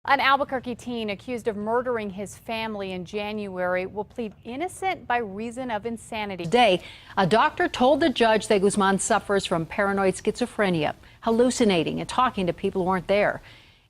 An Albuquerque teen accused of murdering his family in January will plead innocent by reason of insanity. Today, a doctor told the judge that Guzman suffers from paranoid schizophrenia, hallucinating and talking to people who aren't there.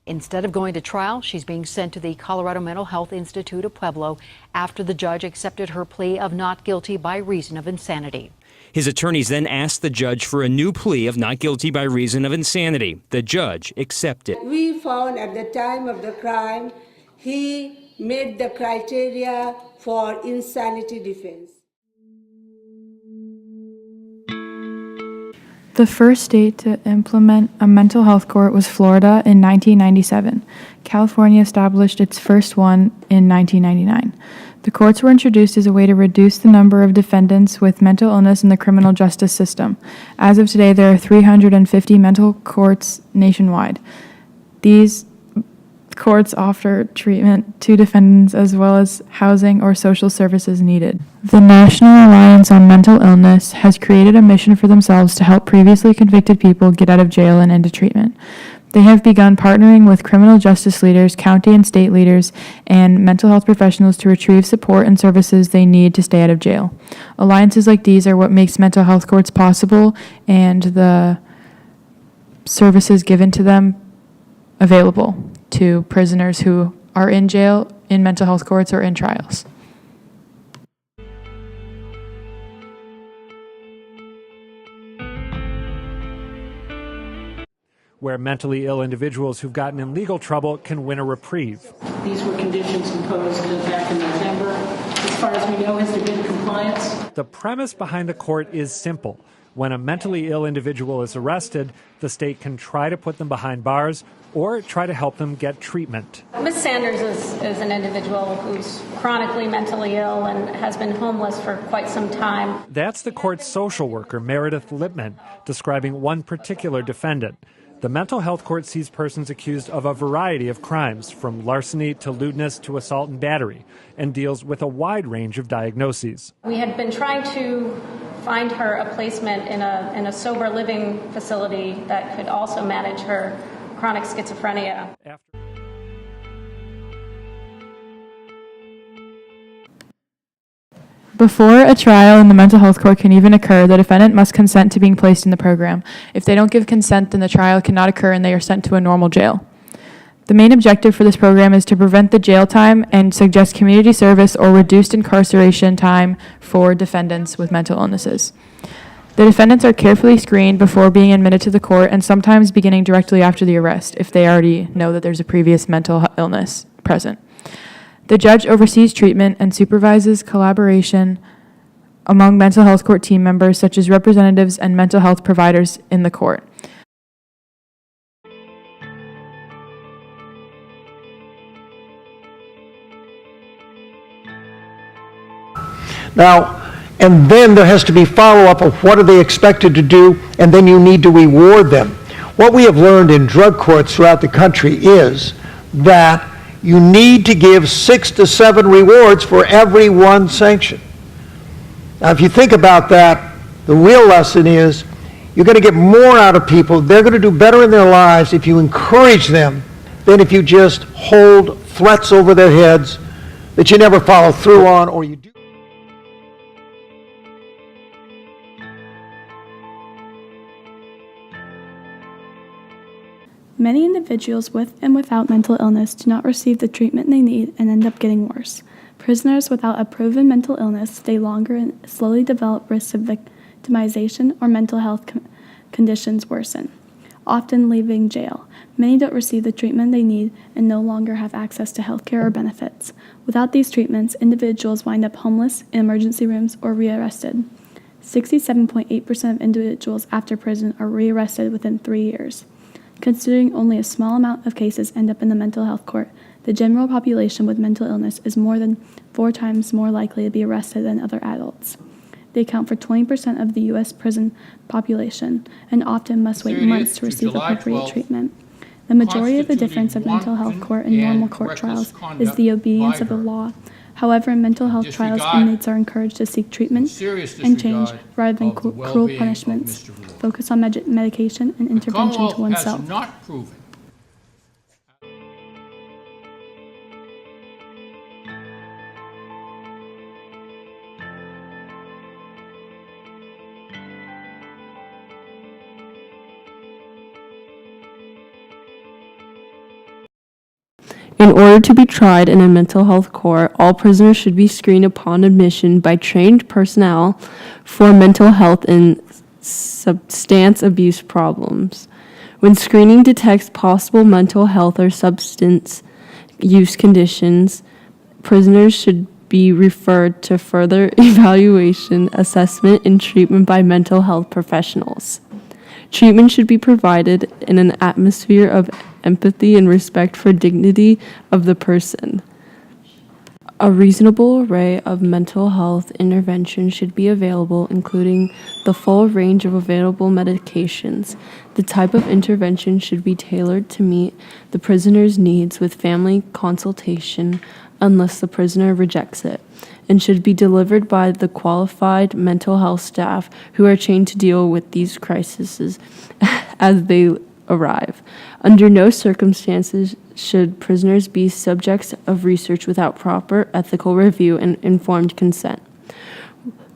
Instead of going to trial, she's being sent to the Colorado Mental Health Institute of Pueblo after the judge accepted her plea of not guilty by reason of insanity. His attorneys then asked the judge for a new plea of not guilty by reason of insanity. The judge accepted. We found at the time of the crime, he met the criteria for insanity defense. The first state to implement a mental health court was Florida in 1997. California established its first one in 1999. The courts were introduced as a way to reduce the number of defendants with mental illness in the criminal justice system. As of today, there are 350 mental courts nationwide. These courts offer treatment to defendants as well as housing or social services needed. The National Alliance on Mental Illness has created a mission for themselves to help previously convicted people get out of jail and into treatment. They have begun partnering with criminal justice leaders, county and state leaders, and mental health professionals to retrieve support and services they need to stay out of jail. Alliances like these are what makes mental health courts possible and the services given to them available to prisoners who are in jail, in mental health courts, or in trials. Where mentally ill individuals who've gotten in legal trouble can win a reprieve. These were conditions imposed back in November. As far as we know, has there been compliance? The premise behind the court is simple. When a mentally ill individual is arrested, the state can try to put them behind bars or try to help them get treatment. Ms. Sanders is an individual who's chronically mentally ill and has been homeless for quite some time. That's the court's social worker, Meredith Lipman, describing one particular defendant. The mental health court sees persons accused of a variety of crimes, from larceny to lewdness to assault and battery, and deals with a wide range of diagnoses. We had been trying to find her a placement in a sober living facility that could also manage her chronic schizophrenia. Before a trial in the mental health court can even occur, the defendant must consent to being placed in the program. If they don't give consent, then the trial cannot occur and they are sent to a normal jail. The main objective for this program is to prevent the jail time and suggest community service or reduced incarceration time for defendants with mental illnesses. The defendants are carefully screened before being admitted to the court and sometimes beginning directly after the arrest if they already know that there's a previous mental illness present. The judge oversees treatment and supervises collaboration among mental health court team members such as representatives and mental health providers in the court. Now, and then there has to be follow-up of what are they expected to do, and then you need to reward them. What we have learned in drug courts throughout the country is that you need to give 6 to 7 rewards for every one sanction. Now, if you think about that, the real lesson is you're going to get more out of people. They're going to do better in their lives if you encourage them than if you just hold threats over their heads that you never follow through on, or you do. Many individuals with and without mental illness do not receive the treatment they need and end up getting worse. Prisoners without a proven mental illness stay longer and slowly develop risks of victimization or mental health conditions worsen, often leaving jail. Many don't receive the treatment they need and no longer have access to health care or benefits. Without these treatments, individuals wind up homeless, in emergency rooms, or rearrested. 67.8% of individuals after prison are rearrested within 3 years. Considering only a small amount of cases end up in the mental health court, the general population with mental illness is more than 4 times more likely to be arrested than other adults. They account for 20% of the U.S. prison population and often must wait months to receive appropriate treatment. The majority of the difference of mental health court and normal court trials is the obedience of the law. However, in mental health trials, inmates are encouraged to seek treatment and change rather than cruel punishments. Focus on medication and intervention to oneself. In order to be tried in a mental health court, all prisoners should be screened upon admission by trained personnel for mental health and substance abuse problems. When screening detects possible mental health or substance use conditions, prisoners should be referred to further evaluation, assessment, and treatment by mental health professionals. Treatment should be provided in an atmosphere of empathy and respect for dignity of the person. A reasonable array of mental health interventions should be available, including the full range of available medications. The type of intervention should be tailored to meet the prisoner's needs with family consultation unless the prisoner rejects it, and should be delivered by the qualified mental health staff who are trained to deal with these crises as they arrive. Under no circumstances should prisoners be subjects of research without proper ethical review and informed consent.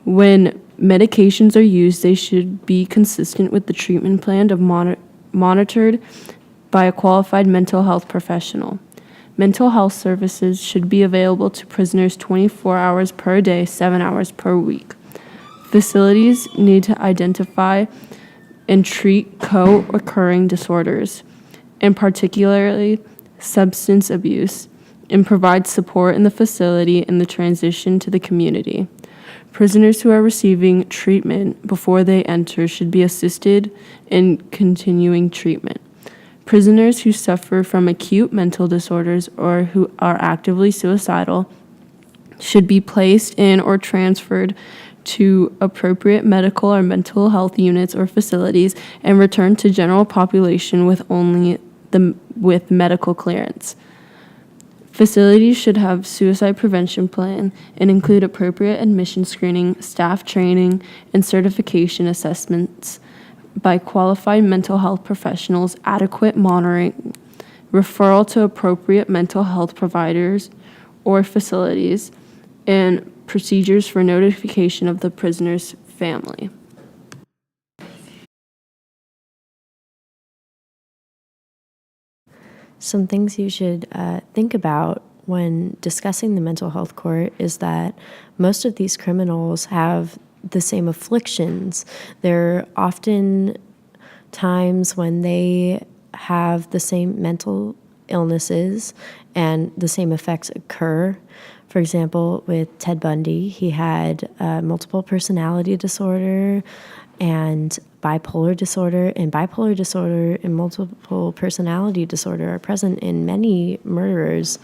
When medications are used, they should be consistent with the treatment plan monitored by a qualified mental health professional. Mental health services should be available to prisoners 24 hours per day, 7 hours per week. Facilities need to identify and treat co-occurring disorders, and particularly substance abuse, and provide support in the facility and the transition to the community. Prisoners who are receiving treatment before they enter should be assisted in continuing treatment. Prisoners who suffer from acute mental disorders or who are actively suicidal should be placed in or transferred to appropriate medical or mental health units or facilities and returned to general population with medical clearance. Facilities should have suicide prevention plan and include appropriate admission screening, staff training, and certification assessments by qualified mental health professionals, adequate monitoring, referral to appropriate mental health providers or facilities, and procedures for notification of the prisoner's family. Some things you should think about when discussing the mental health court is that most of these criminals have the same afflictions. There are often times when they have the same mental illnesses and the same effects occur. For example, with Ted Bundy, he had multiple personality disorder and bipolar disorder, and bipolar disorder and multiple personality disorder are present in many murderers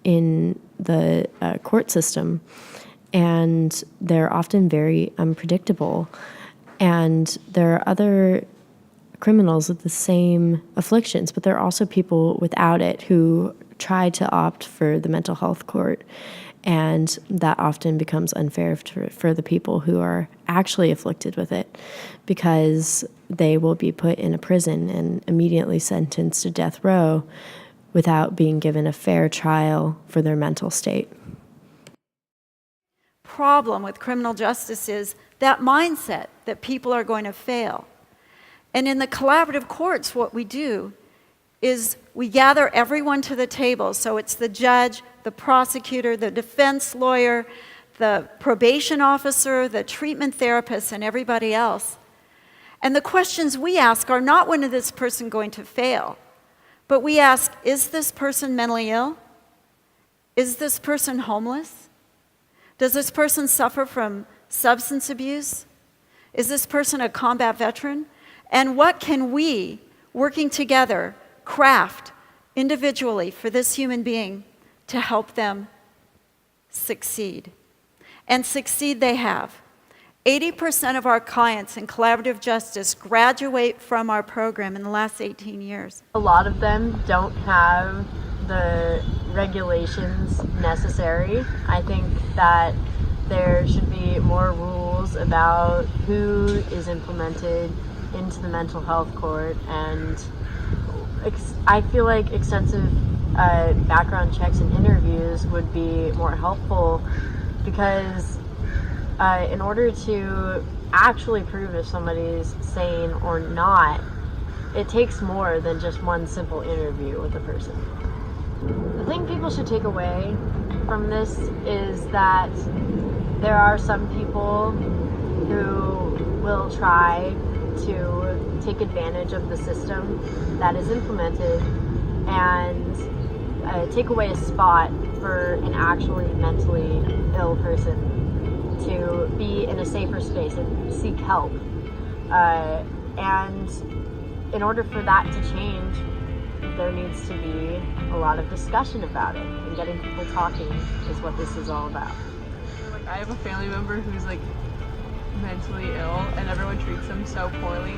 in the court system, and they're often very unpredictable. And there are other criminals with the same afflictions, but there are also people without it who try to opt for the mental health court, and that often becomes unfair for the people who are actually afflicted with it, because they will be put in a prison and immediately sentenced to death row without being given a fair trial for their mental state. Problem with criminal justice is that mindset that people are going to fail. And in the collaborative courts, what we do is we gather everyone to the table. So it's the judge, the prosecutor, the defense lawyer, the probation officer, the treatment therapist, and everybody else. And the questions we ask are not, when is this person going to fail? But we ask, is this person mentally ill? Is this person homeless? Does this person suffer from substance abuse? Is this person a combat veteran? And what can we, working together, craft individually for this human being to help them succeed? And succeed they have. 80% of our clients in collaborative justice graduate from our program in the last 18 years. A lot of them don't have the regulations necessary. I think that there should be more rules about who is implemented into the mental health court, and I feel like extensive background checks and interviews would be more helpful, because in order to actually prove if somebody's sane or not, it takes more than just one simple interview with a person. The thing people should take away from this is that there are some people who will try to take advantage of the system that is implemented and take away a spot for an actually mentally ill person to be in a safer space and seek help. And in order for that to change, there needs to be a lot of discussion about it, and getting people talking is what this is all about. Like, I have a family member who's like mentally ill and everyone treats him so poorly,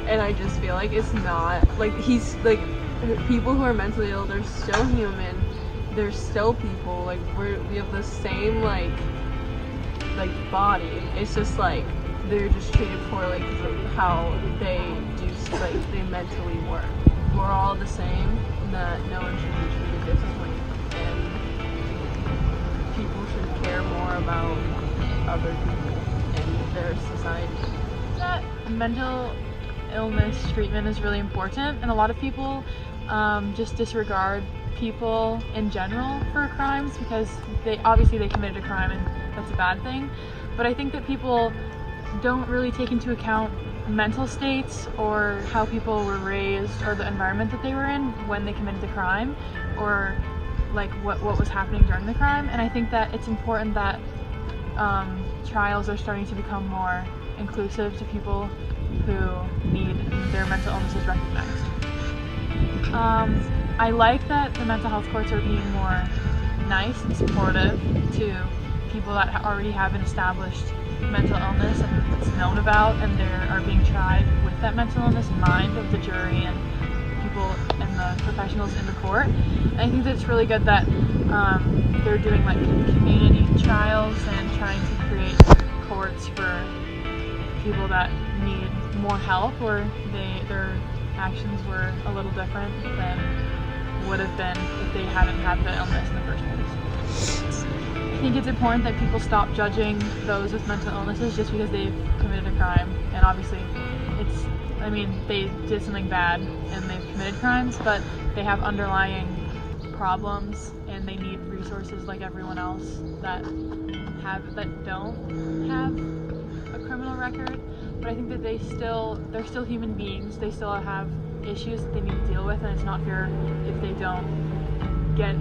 and I just feel like it's not like he's like people who are mentally ill, they're still human, they're still people, like we have the same like body. It's just like they're just treated poorly because of how they do, like they mentally work. We're all the same, that no one should be treated differently, and people should care more about other people and their society. That mental illness treatment is really important, and a lot of people just disregard people in general for crimes because they committed a crime and that's a bad thing. But I think that people don't really take into account mental states or how people were raised or the environment that they were in when they committed the crime, or like what was happening during the crime. And I think that it's important that trials are starting to become more inclusive to people who need their mental illnesses recognized. I like that the mental health courts are being more nice and supportive to people that already have an established mental illness and it's known about, and they are being tried with that mental illness in mind of the jury and people and the professionals in the court. And I think that it's really good that they're doing like community trials and trying to create courts for people that need more help, or their actions were a little different than would have been if they hadn't had the illness in the first place. I think it's important that people stop judging those with mental illnesses just because they've committed a crime. And obviously, they did something bad and they've committed crimes, but they have underlying problems and they need resources like everyone else that don't have a criminal record. But I think that they're still human beings. They still have issues that they need to deal with, and it's not fair if they don't get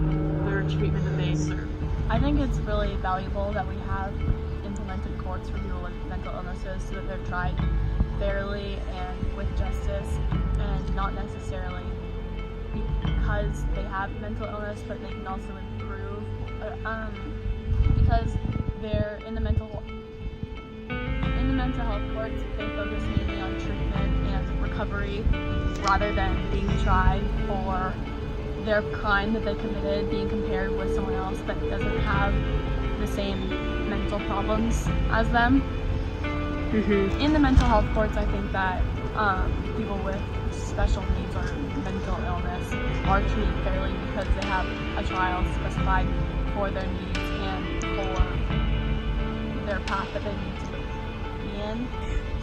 their treatment that they deserve. I think it's really valuable that we have implemented courts for people with mental illnesses so that they're tried fairly and with justice, and not necessarily because they have mental illness, but they can also improve because they're in the mental health courts. They focus mainly on treatment and recovery rather than being tried for their crime that they committed, being compared with someone else that doesn't have the same mental problems as them. Mm-hmm. In the mental health courts, I think that people with special needs or mental illness are treated fairly because they have a trial specified for their needs and for their path that they need to be in.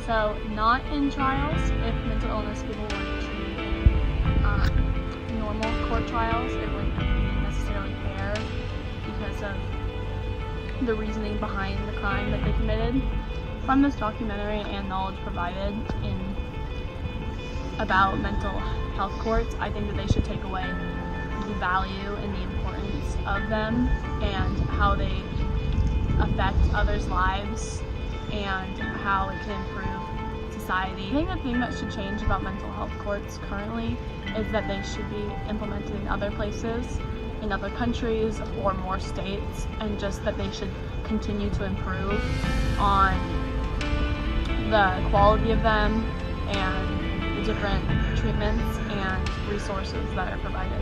So not in trials if mental illness people were treated in normal court trials. It wouldn't be necessarily fair because of the reasoning behind the crime that they committed. From this documentary and knowledge provided about mental health courts, I think that they should take away the value and the importance of them and how they affect others' lives and how it can improve society. I think the thing that should change about mental health courts currently is that they should be implemented in other places, in other countries or more states, and just that they should continue to improve on the quality of them and the different treatments and resources that are provided.